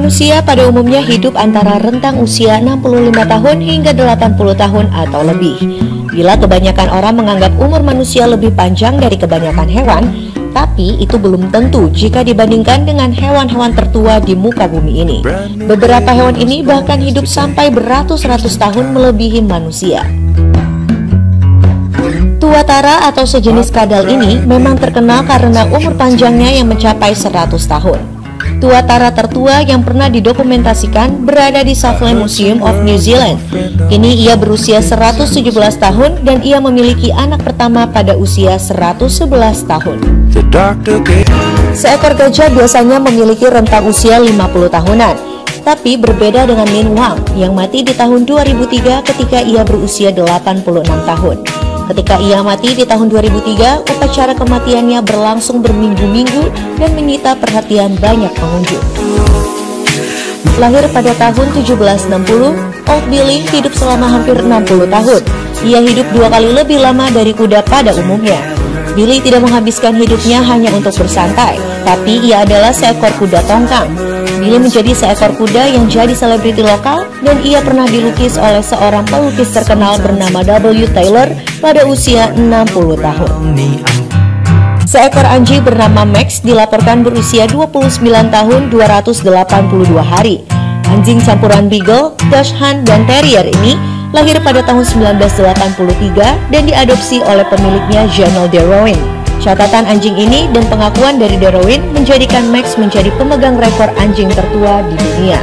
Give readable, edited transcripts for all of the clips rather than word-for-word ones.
Manusia pada umumnya hidup antara rentang usia 65 tahun hingga 80 tahun atau lebih. Bila kebanyakan orang menganggap umur manusia lebih panjang dari kebanyakan hewan, tapi itu belum tentu jika dibandingkan dengan hewan-hewan tertua di muka bumi ini. Beberapa hewan ini bahkan hidup sampai beratus-ratus tahun melebihi manusia. Tuatara atau sejenis kadal ini memang terkenal karena umur panjangnya yang mencapai 100 tahun. Tuatara tertua yang pernah didokumentasikan berada di Southland Museum of New Zealand. Kini ia berusia 117 tahun dan ia memiliki anak pertama pada usia 111 tahun. Seekor gajah biasanya memiliki rentang usia 50 tahunan, tapi berbeda dengan Min Wang yang mati di tahun 2003 ketika ia berusia 86 tahun. Ketika ia mati di tahun 2003, upacara kematiannya berlangsung berminggu-minggu dan menyita perhatian banyak pengunjung. Lahir pada tahun 1760, Old Billy hidup selama hampir 60 tahun. Ia hidup 2 kali lebih lama dari kuda pada umumnya. Billy tidak menghabiskan hidupnya hanya untuk bersantai, tapi ia adalah seekor kuda tongkang. Billy menjadi seekor kuda yang jadi selebriti lokal dan ia pernah dilukis oleh seorang pelukis terkenal bernama W. Taylor pada usia 60 tahun. Seekor anjing bernama Max dilaporkan berusia 29 tahun 282 hari. Anjing campuran Beagle, Dachshund, dan Terrier ini lahir pada tahun 1983 dan diadopsi oleh pemiliknya Janelle Derowin. Catatan anjing ini dan pengakuan dari Derowin menjadikan Max menjadi pemegang rekor anjing tertua di dunia.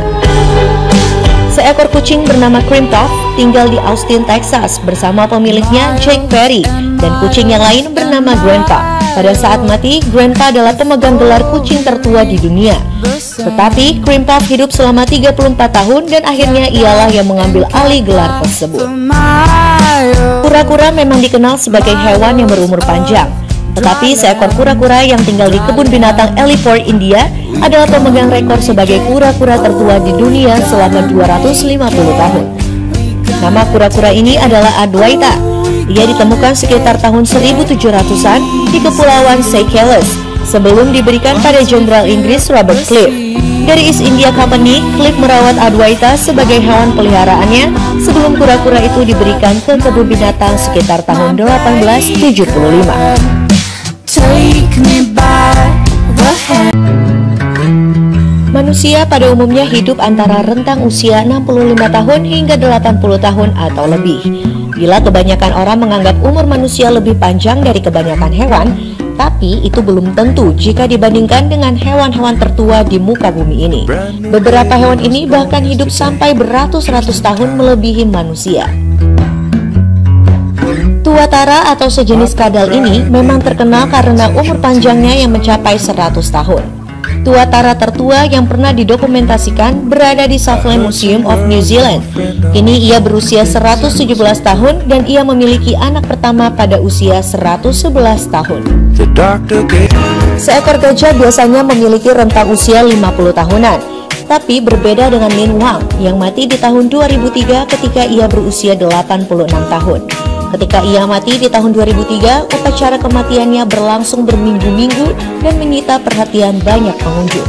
Seekor kucing bernama Cream Puff tinggal di Austin, Texas bersama pemiliknya Jake Perry dan kucing yang lain bernama Grandpa. Pada saat mati, Grandpa adalah pemegang gelar kucing tertua di dunia. Tetapi Cream Puff hidup selama 34 tahun dan akhirnya ialah yang mengambil alih gelar tersebut. Kura-kura memang dikenal sebagai hewan yang berumur panjang. Tetapi seekor kura-kura yang tinggal di kebun binatang Elipore, India adalah pemegang rekor sebagai kura-kura tertua di dunia selama 250 tahun. Nama kura-kura ini adalah Adwaita. Ia ditemukan sekitar tahun 1700-an di Kepulauan Seychelles sebelum diberikan pada Jenderal Inggris Robert Clive. Dari East India Company, Clive merawat Adwaita sebagai hewan peliharaannya sebelum kura-kura itu diberikan ke kebun binatang sekitar tahun 1875. Manusia pada umumnya hidup antara rentang usia 65 tahun hingga 80 tahun atau lebih. Bila kebanyakan orang menganggap umur manusia lebih panjang dari kebanyakan hewan, tapi itu belum tentu jika dibandingkan dengan hewan-hewan tertua di muka bumi ini. Beberapa hewan ini bahkan hidup sampai beratus-ratus tahun melebihi manusia. Tuatara atau sejenis kadal ini memang terkenal karena umur panjangnya yang mencapai 100 tahun. Tuatara tertua yang pernah didokumentasikan berada di Southland Museum of New Zealand. Kini ia berusia 117 tahun dan ia memiliki anak pertama pada usia 111 tahun. Seekor gajah biasanya memiliki rentang usia 50 tahunan, tapi berbeda dengan Min Wang yang mati di tahun 2003 ketika ia berusia 86 tahun. Ketika ia mati di tahun 2003, upacara kematiannya berlangsung berminggu-minggu dan menyita perhatian banyak pengunjung.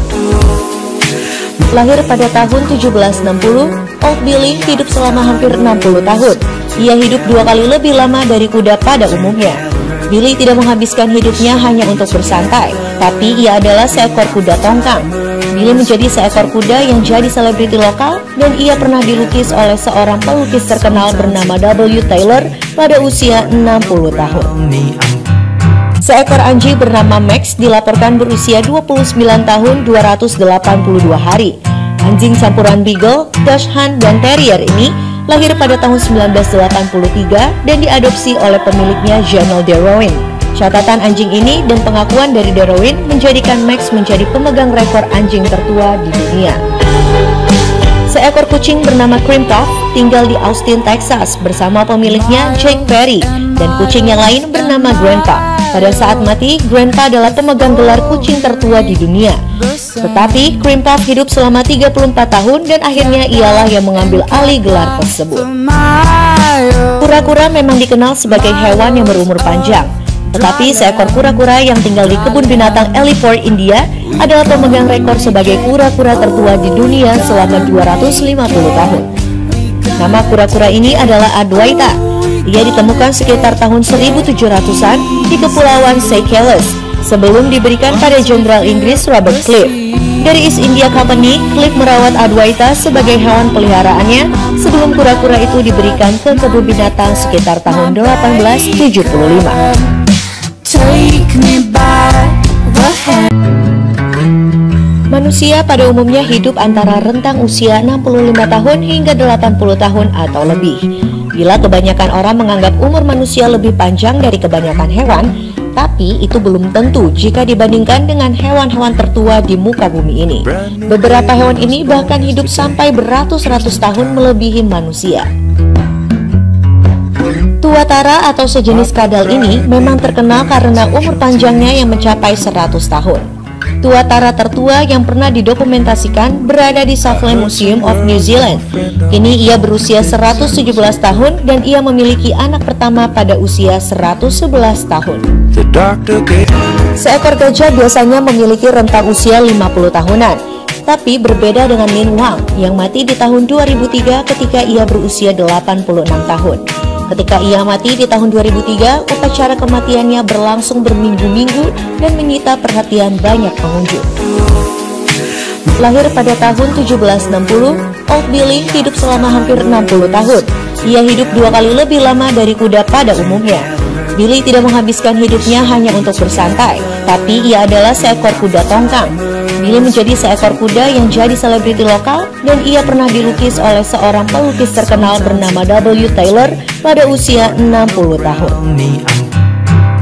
Lahir pada tahun 1760, Old Billy hidup selama hampir 60 tahun. Ia hidup 2 kali lebih lama dari kuda pada umumnya. Billy tidak menghabiskan hidupnya hanya untuk bersantai, tapi ia adalah seekor kuda tongkang. Billy menjadi seekor kuda yang jadi selebriti lokal dan ia pernah dilukis oleh seorang pelukis terkenal bernama W. Taylor pada usia 60 tahun. Seekor anjing bernama Max dilaporkan berusia 29 tahun 282 hari. Anjing campuran Beagle, Dachshund, dan Terrier ini lahir pada tahun 1983 dan diadopsi oleh pemiliknya Janelle Derowin. Catatan anjing ini dan pengakuan dari Derowin menjadikan Max menjadi pemegang rekor anjing tertua di dunia. Seekor kucing bernama Cream Puff tinggal di Austin, Texas bersama pemiliknya Jake Perry dan kucing yang lain bernama Grandpa. Pada saat mati, Grandpa adalah pemegang gelar kucing tertua di dunia. Tetapi Cream Puff hidup selama 34 tahun dan akhirnya ialah yang mengambil alih gelar tersebut. Kura-kura memang dikenal sebagai hewan yang berumur panjang. Tetapi seekor kura-kura yang tinggal di kebun binatang Alipore, India adalah pemegang rekor sebagai kura-kura tertua di dunia selama 250 tahun. Nama kura-kura ini adalah Adwaita. Ia ditemukan sekitar tahun 1700-an di Kepulauan Seychelles sebelum diberikan pada Jenderal Inggris Robert Clive. Dari East India Company, Clive merawat Adwaita sebagai hewan peliharaannya sebelum kura-kura itu diberikan ke kebun binatang sekitar tahun 1875. Manusia pada umumnya hidup antara rentang usia 65 tahun hingga 80 tahun atau lebih. Bila kebanyakan orang menganggap umur manusia lebih panjang dari kebanyakan hewan, tapi itu belum tentu jika dibandingkan dengan hewan-hewan tertua di muka bumi ini. Beberapa hewan ini bahkan hidup sampai beratus-ratus tahun melebihi manusia. Tuatara atau sejenis kadal ini memang terkenal karena umur panjangnya yang mencapai 100 tahun. Tuatara tertua yang pernah didokumentasikan berada di Southland Museum of New Zealand. Kini ia berusia 117 tahun dan ia memiliki anak pertama pada usia 111 tahun. Seekor gajah biasanya memiliki rentang usia 50 tahunan. Tapi berbeda dengan Min Wang yang mati di tahun 2003 ketika ia berusia 86 tahun. Ketika ia mati di tahun 2003, upacara kematiannya berlangsung berminggu-minggu dan menyita perhatian banyak pengunjung. Lahir pada tahun 1760, Old Billy hidup selama hampir 60 tahun. Ia hidup 2 kali lebih lama dari kuda pada umumnya. Billy tidak menghabiskan hidupnya hanya untuk bersantai, tapi ia adalah seekor kuda tongkang. Billy menjadi seekor kuda yang jadi selebriti lokal dan ia pernah dilukis oleh seorang pelukis terkenal bernama W. Taylor pada usia 60 tahun.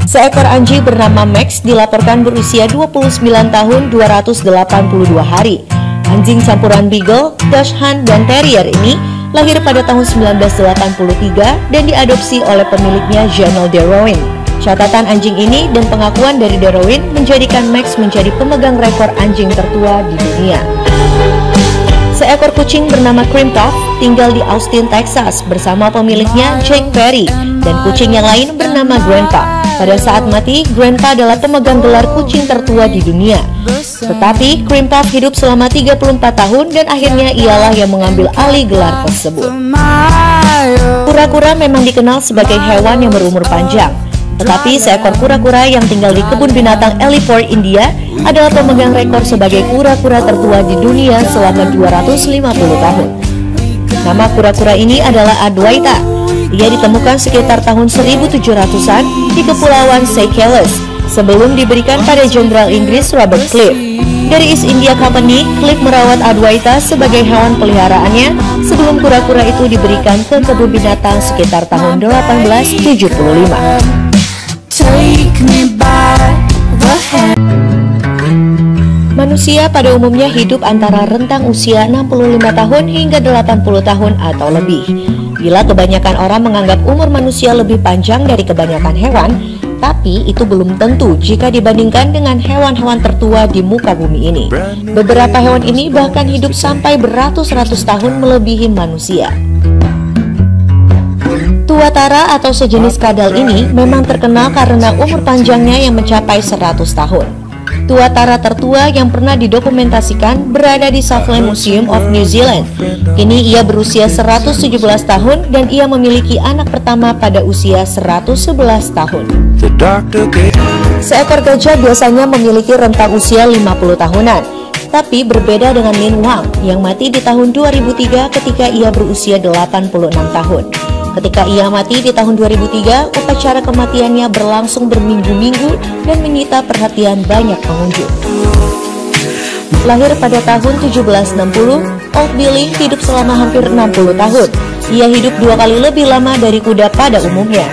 Seekor anjing bernama Max dilaporkan berusia 29 tahun 282 hari. Anjing campuran Beagle, Dachshund, dan Terrier ini lahir pada tahun 1983 dan diadopsi oleh pemiliknya Janelle Darwin. Catatan anjing ini dan pengakuan dari Darwin menjadikan Max menjadi pemegang rekor anjing tertua di dunia. Seekor kucing bernama Cream Puff tinggal di Austin, Texas bersama pemiliknya Jake Perry dan kucing yang lain bernama Grandpa. Pada saat mati, Grandpa adalah pemegang gelar kucing tertua di dunia. Tetapi Cream Puff hidup selama 34 tahun dan akhirnya ialah yang mengambil alih gelar tersebut. Kura-kura memang dikenal sebagai hewan yang berumur panjang. Tetapi seekor kura-kura yang tinggal di kebun binatang Alipore, India adalah pemegang rekor sebagai kura-kura tertua di dunia selama 250 tahun. Nama kura-kura ini adalah Adwaita. Ia ditemukan sekitar tahun 1700-an di Kepulauan Seychelles sebelum diberikan pada Jenderal Inggris Robert Clive. Dari East India Company, Clive merawat Adwaita sebagai hewan peliharaannya sebelum kura-kura itu diberikan ke kebun binatang sekitar tahun 1875. Manusia pada umumnya hidup antara rentang usia 65 tahun hingga 80 tahun atau lebih. Bila kebanyakan orang menganggap umur manusia lebih panjang dari kebanyakan hewan, tapi itu belum tentu jika dibandingkan dengan hewan-hewan tertua di muka bumi ini. Beberapa hewan ini bahkan hidup sampai beratus-ratus tahun melebihi manusia. Tuatara atau sejenis kadal ini memang terkenal karena umur panjangnya yang mencapai 100 tahun. Tuatara tertua yang pernah didokumentasikan berada di Southland Museum of New Zealand. Kini ia berusia 117 tahun dan ia memiliki anak pertama pada usia 111 tahun. Seekor gajah biasanya memiliki rentang usia 50 tahunan. Tapi berbeda dengan Min Wang yang mati di tahun 2003 ketika ia berusia 86 tahun. Ketika ia mati di tahun 2003, upacara kematiannya berlangsung berminggu-minggu dan menyita perhatian banyak pengunjung. Lahir pada tahun 1760, Old Billy hidup selama hampir 60 tahun. Ia hidup 2 kali lebih lama dari kuda pada umumnya.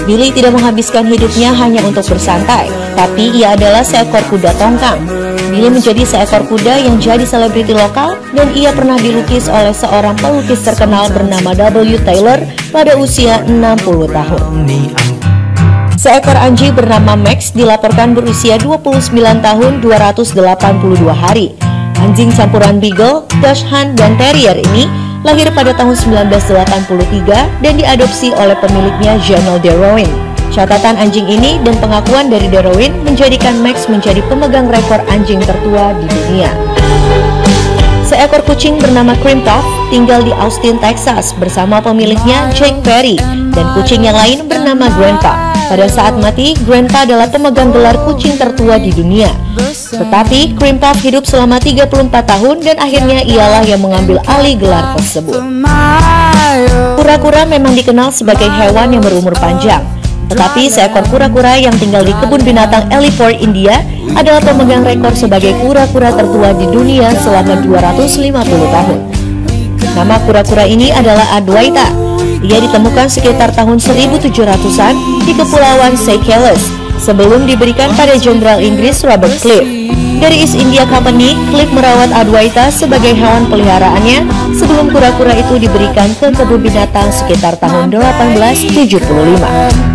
Billy tidak menghabiskan hidupnya hanya untuk bersantai, tapi ia adalah seekor kuda tongkang. Billy menjadi seekor kuda yang jadi selebriti lokal dan ia pernah dilukis oleh seorang pelukis terkenal bernama W. Taylor pada usia 60 tahun. Seekor anjing bernama Max dilaporkan berusia 29 tahun 282 hari. Anjing campuran Beagle, Dachshund, dan Terrier ini lahir pada tahun 1983 dan diadopsi oleh pemiliknya Janelle Darwin. Catatan anjing ini dan pengakuan dari Darwin menjadikan Max menjadi pemegang rekor anjing tertua di dunia. Seekor kucing bernama Cream Puff tinggal di Austin, Texas bersama pemiliknya Jake Perry, dan kucing yang lain bernama Grandpa. Pada saat mati, Grandpa adalah pemegang gelar kucing tertua di dunia. Tetapi Cream Puff hidup selama 34 tahun dan akhirnya ialah yang mengambil alih gelar tersebut. Kura-kura memang dikenal sebagai hewan yang berumur panjang. Tetapi seekor kura-kura yang tinggal di kebun binatang Ellipore, India adalah pemegang rekor sebagai kura-kura tertua di dunia selama 250 tahun. Nama kura-kura ini adalah Adwaita. Ia ditemukan sekitar tahun 1700-an di Kepulauan Seychelles sebelum diberikan pada Jenderal Inggris Robert Clive. Dari East India Company, Clive merawat Adwaita sebagai hewan peliharaannya sebelum kura-kura itu diberikan ke kebun binatang sekitar tahun 1875.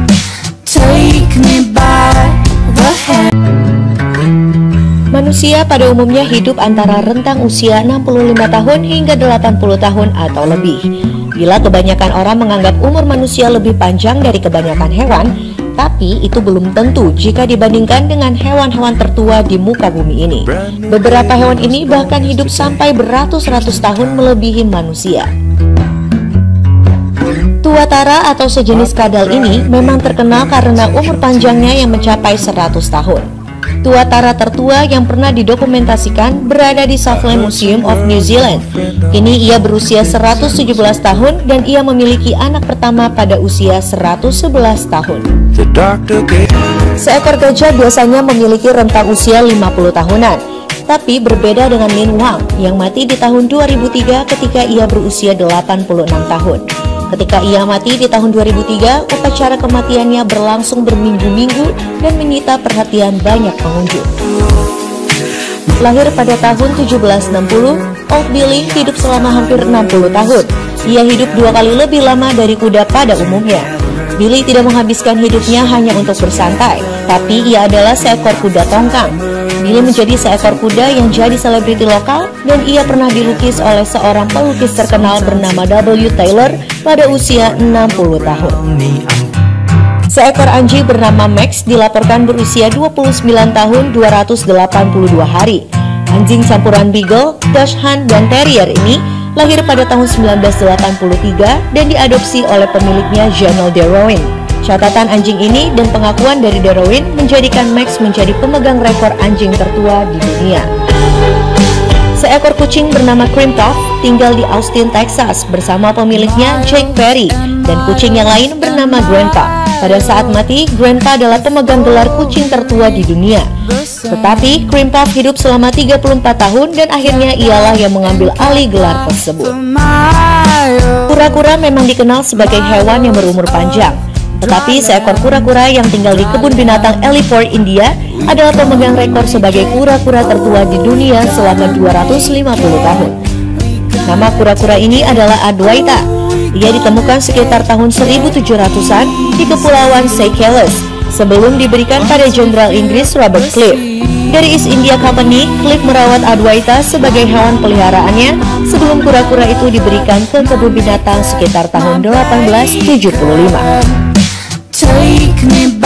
Manusia pada umumnya hidup antara rentang usia 65 tahun hingga 80 tahun atau lebih. Bila kebanyakan orang menganggap umur manusia lebih panjang dari kebanyakan hewan, tapi itu belum tentu jika dibandingkan dengan hewan-hewan tertua di muka bumi ini. Beberapa hewan ini bahkan hidup sampai beratus-ratus tahun melebihi manusia. Tuatara atau sejenis kadal ini memang terkenal karena umur panjangnya yang mencapai 100 tahun. Tuatara tertua yang pernah didokumentasikan berada di Southland Museum of New Zealand. Kini ia berusia 117 tahun dan ia memiliki anak pertama pada usia 111 tahun. Seekor gajah biasanya memiliki rentang usia 50 tahunan. Tapi berbeda dengan Min Wang yang mati di tahun 2003 ketika ia berusia 86 tahun. Ketika ia mati di tahun 2003, upacara kematiannya berlangsung berminggu-minggu dan menyita perhatian banyak pengunjung. Lahir pada tahun 1760, Old Billy hidup selama hampir 60 tahun. Ia hidup 2 kali lebih lama dari kuda pada umumnya. Billy tidak menghabiskan hidupnya hanya untuk bersantai, tapi ia adalah seekor kuda tongkang. Billy menjadi seekor kuda yang jadi selebriti lokal dan ia pernah dilukis oleh seorang pelukis terkenal bernama W. Taylor pada usia 60 tahun. Seekor anjing bernama Max dilaporkan berusia 29 tahun 282 hari. Anjing campuran Beagle, Dachshund, dan Terrier ini lahir pada tahun 1983 dan diadopsi oleh pemiliknya Janelle Darwin. Catatan anjing ini dan pengakuan dari Darwin menjadikan Max menjadi pemegang rekor anjing tertua di dunia. Seekor kucing bernama Cream Puff tinggal di Austin, Texas bersama pemiliknya Jake Perry, dan kucing yang lain bernama Grandpa. Pada saat mati, Grandpa adalah pemegang gelar kucing tertua di dunia. Tetapi Cream Puff hidup selama 34 tahun dan akhirnya ialah yang mengambil alih gelar tersebut. Kura-kura memang dikenal sebagai hewan yang berumur panjang. Tetapi seekor kura-kura yang tinggal di kebun binatang Ellipore, India adalah pemegang rekor sebagai kura-kura tertua di dunia selama 250 tahun. Nama kura-kura ini adalah Adwaita. Ia ditemukan sekitar tahun 1700-an di Kepulauan Seychelles sebelum diberikan pada Jenderal Inggris Robert Clive. Dari East India Company, Clive merawat Adwaita sebagai hewan peliharaannya sebelum kura-kura itu diberikan ke kebun binatang sekitar tahun 1875. Take me